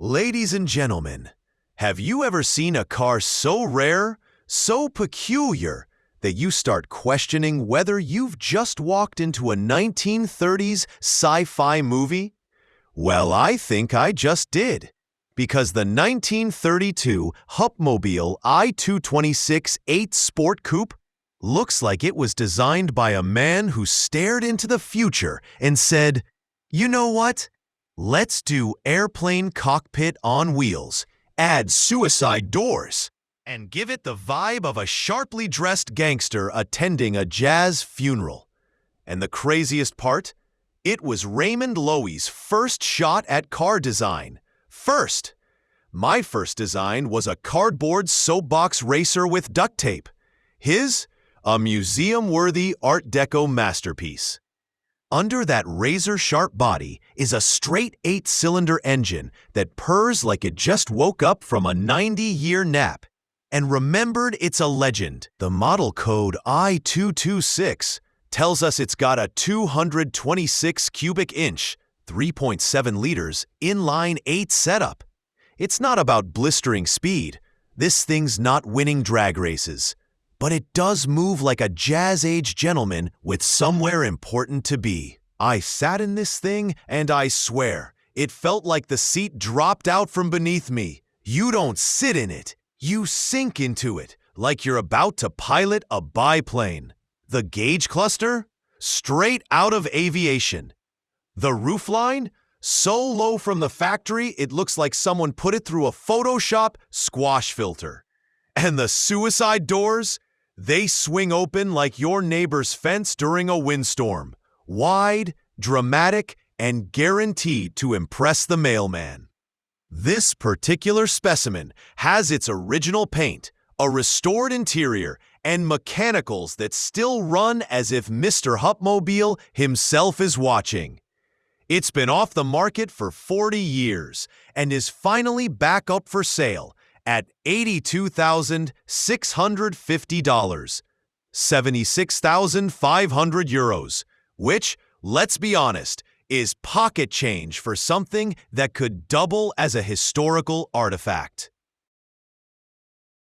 Ladies and gentlemen, have you ever seen a car so rare, so peculiar, that you start questioning whether you've just walked into a 1930s sci-fi movie? Well, I think I just did, because the 1932 Hupmobile I-226 8 Sport Coupe looks like it was designed by a man who stared into the future and said, "You know what? Let's do airplane cockpit on wheels, add suicide doors, and give it the vibe of a sharply dressed gangster attending a jazz funeral." And the craziest part? It was Raymond Loewy's first shot at car design. First! My first design was a cardboard soapbox racer with duct tape. His? A museum-worthy Art Deco masterpiece. Under that razor-sharp body is a straight 8-cylinder engine that purrs like it just woke up from a 90-year nap and remembered it's a legend. The model code I-226 tells us it's got a 226 cubic inch, 3.7 liters, inline 8 setup. It's not about blistering speed. This thing's not winning drag races. But it does move like a jazz-age gentleman with somewhere important to be. I sat in this thing, and I swear, it felt like the seat dropped out from beneath me. You don't sit in it. You sink into it, like you're about to pilot a biplane. The gauge cluster? Straight out of aviation. The roofline? So low from the factory, it looks like someone put it through a Photoshop squash filter. And the suicide doors? They swing open like your neighbor's fence during a windstorm. Wide, dramatic, and guaranteed to impress the mailman. This particular specimen has its original paint, a restored interior, and mechanicals that still run as if Mr. Hupmobile himself is watching. It's been off the market for 40 years and is finally back up for sale at $82,650, 76,500 euros, which, let's be honest, is pocket change for something that could double as a historical artifact.